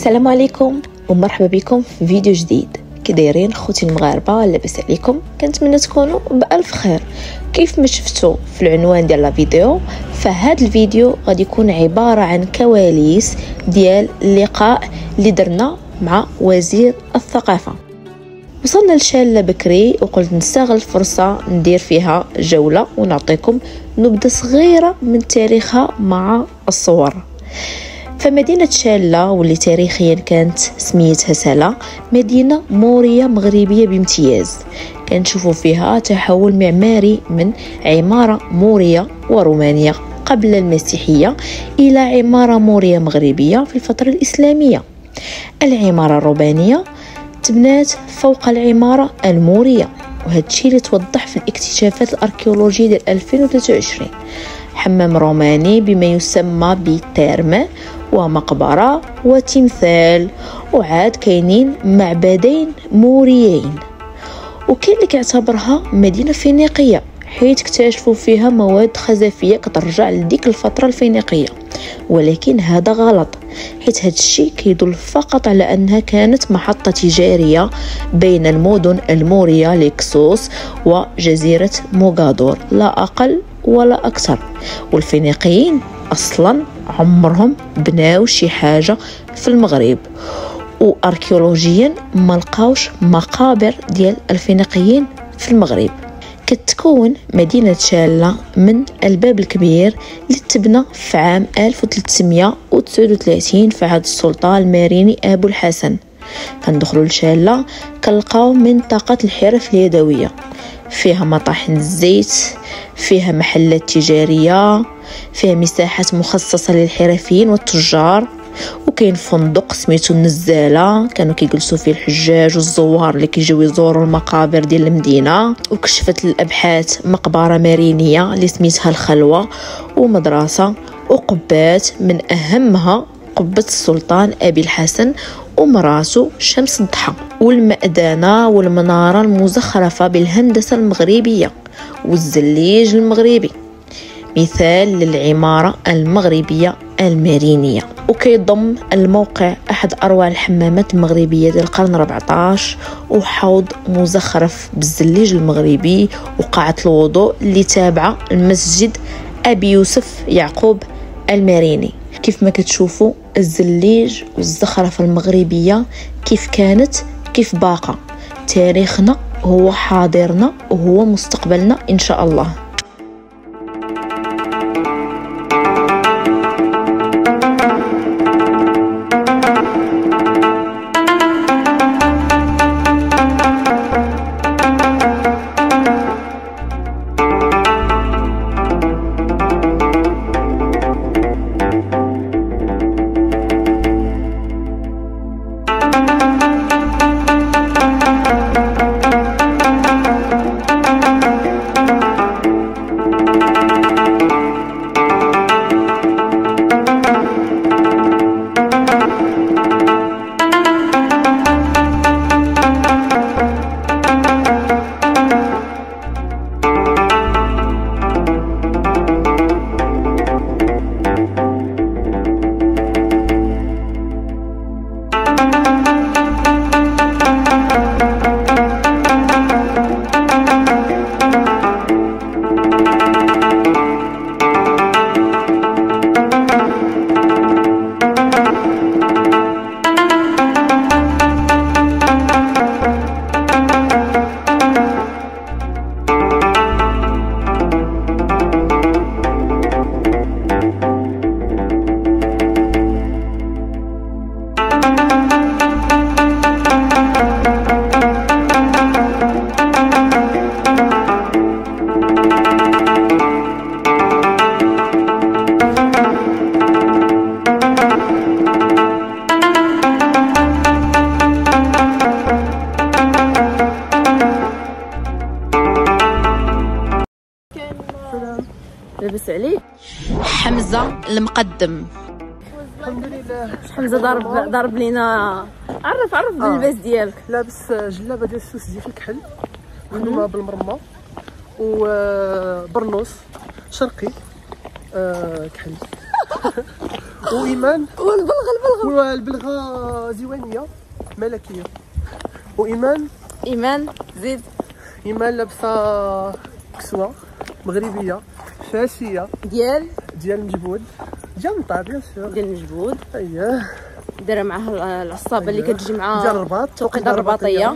السلام عليكم ومرحبا بكم في فيديو جديد. كي دايرين خوتي المغاربه؟ لاباس عليكم؟ كنتمنى تكونوا بالف خير. كيف ما شفتوا في العنوان ديال لا فيديو، فهاد الفيديو غادي يكون عباره عن كواليس ديال اللقاء اللي درنا مع وزير الثقافه. وصلنا لشالة بكري وقلت نستغل الفرصه ندير فيها جوله ونعطيكم نبذه صغيره من تاريخها مع الصور. فمدينة شالة واللي تاريخيا كانت سميتها سلا، مدينة مورية مغربية بامتياز. كنشوفوا فيها تحول معماري من عمارة مورية ورومانية قبل المسيحية إلى عمارة مورية مغربية في الفترة الإسلامية. العمارة الرومانية تبنات فوق العمارة المورية، وهذا الشيء اللي توضح في الاكتشافات الأركيولوجية ديال 2023. حمام روماني بما يسمى بتيرمة ومقبرة وتمثال، وعاد كاينين معبدين موريين. وكاين اللي كيعتبرها مدينة فينيقية حيث اكتشفوا فيها مواد خزفية كترجع لديك الفترة الفينيقية، ولكن هذا غلط حيث هذا الشيء كيدل فقط على أنها كانت محطة تجارية بين المدن المورية ليكسوس وجزيرة موغادور، لا أقل ولا أكثر. والفينيقيين أصلا عمرهم بناو شي حاجة في المغرب، وأركيولوجيا ما لقاوش مقابر ديال الفينيقيين في المغرب. كتكون مدينة شالة من الباب الكبير اللي تبنى في عام 1339 في عهد السلطان الماريني أبو الحسن. كندخلوا لشالة كنلقاو منطقة الحرف اليدوية، فيها مطاحن الزيت، فيها محلات تجارية، فيها مساحات مخصصة للحرفيين والتجار، وكاين فندق سميتو النزالة كانوا كيجلسوا فيه الحجاج والزوار اللي كيجيو يزوروا المقابر ديال المدينة. وكشفت الابحاث مقبرة مارينية اللي سميتها الخلوة، ومدرسة وقبات من اهمها قبة السلطان أبي الحسن ومراسو شمس الضحى، والمأذنة والمنارة المزخرفة بالهندسة المغربية والزليج المغربي، مثال للعمارة المغربية المارينية. وكيضم الموقع أحد أروع الحمامات المغربية ديال القرن 14، وحوض مزخرف بالزليج المغربي، وقاعة الوضوء اللي تابعة المسجد أبي يوسف يعقوب الماريني. كيف ما كتشوفوا الزليج والزخرفة المغربية كيف كانت كيف باقة. تاريخنا هو حاضرنا وهو مستقبلنا إن شاء الله. لاباس عليك حمزه المقدم؟ الحمد لله. حمزه ضرب لينا. عرف اللباس ديالك. لابس جلابه ديال السوس ديال الكحل مخدومه بالمرمى وبرنوس شرقي كحل وايمان والبلغه زيوانيه ملكيه. وايمان زيد. ايمان لابسه كسوه مغربيه فاسيه ديال مجبود، ديال النطع بيان سور، ديال مجبود. اييه دايره معاه العصابه اللي كتجي مع ديال الرباط، توقيته الرباطيه.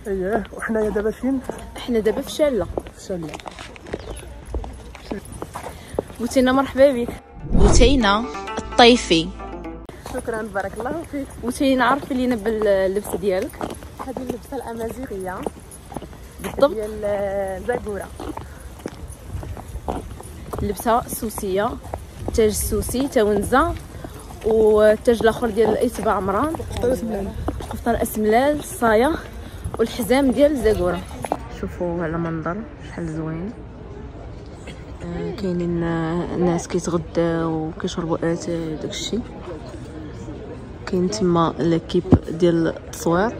اييه. وحنايا دابا فين؟ حنا دابا في شاله. شاله. بوتينا مرحبا بك. بوتينا الطيفي. شكرا بارك الله فيك. بوتينا عرفي لينا باللبسه ديالك. هذه اللبسه الامازيغيه بالضبط ديال زاكوره، اللبسه سوسيه، تاج سوسي تاونزه، والتاج الاخر ديال ايتبا عمران، قفطان اسملال صايه، والحزام ديال زاكوره. شوفوا على منظر شحال زوين. كاينين الناس كيتغداو وكيشربوا اتاي داكشي. كاين تما لاكيب ديال التصوير،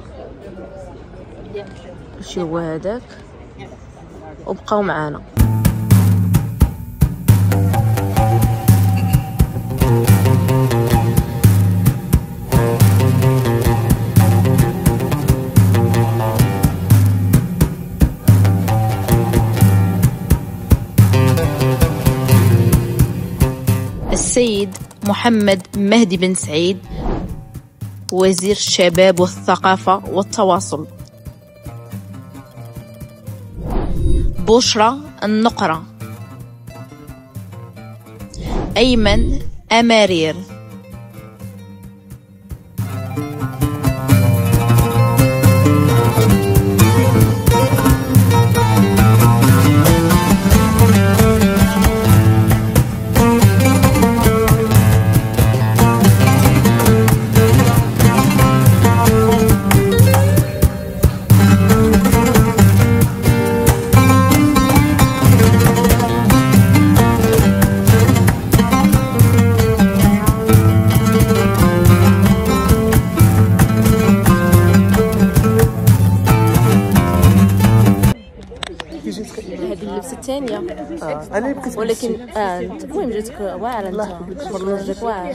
شي هو هذاك، وبقاو معانا. السيد محمد مهدي بن سعيد، وزير الشباب والثقافة والتواصل. بشرى النقرة. أيمن أمارير. هذه اللبسه الثانيه. انا بقيت ولكن انت المهم جاتك واعره، انت برنامجك واعر.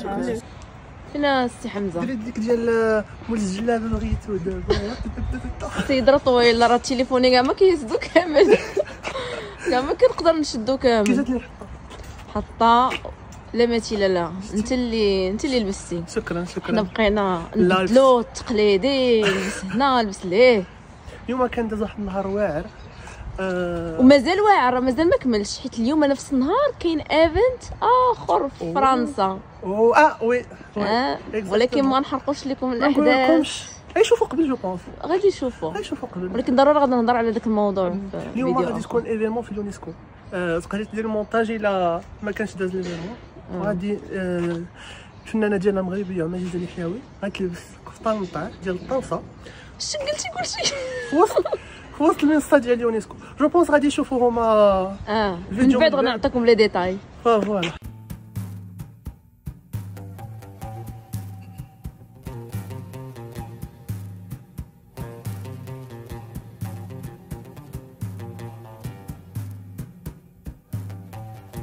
فين السي حمزه؟ درت ديك ديال مول الجلابه بغيتو دابا. السيد راه طويل، راه تليفوني كاع ما كيسدو كامل، كاع ما كنقدر نشدو كامل. حطه لا مثيل لا. انت اللي لبستي. شكرا حنا بقينا نبدلو التقليدي، نلبس هنا نلبس ليه. اليوم كان داز واحد النهار واعر، ومازال واعر، مازال ما كملش، حيت اليوم نفس النهار كاين ايفنت اخر في فرنسا. وي ولكن ما نحرقوش لكم الاحداث. غيشوفوا قبل جو بونس، غادي يشوفوا قبل، ولكن ضروري غادي نهضر على داك الموضوع في اليوم. الفيديو. غادي تكون ايفينمون في اليونسكو، تقدري دير المونتاج الا ما كانش داز الايفينمون. وغادي الفنانه ديالنا المغربيه ماجده اليحيوي غتلبس قفطان نطاع ديال الطوسه. قلتي كلشي في وسط المنصه ديال اليونسكو. جو بونس غادي يشوفوا هما من بعد غادي نعطيكم لي ديتاي. فوالا.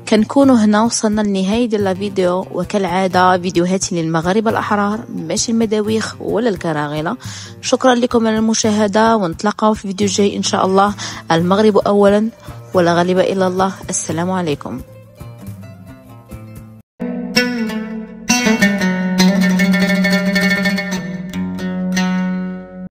كنكونوا هنا وصلنا للنهاية ديال الفيديو، وكالعادة فيديوهاتي للمغاربة الأحرار ماشي المداويخ ولا الكراغلة. شكرا لكم على المشاهدة، ونتلاقاو في فيديو جاي إن شاء الله. المغرب أولا ولا غالب إلا الله. السلام عليكم.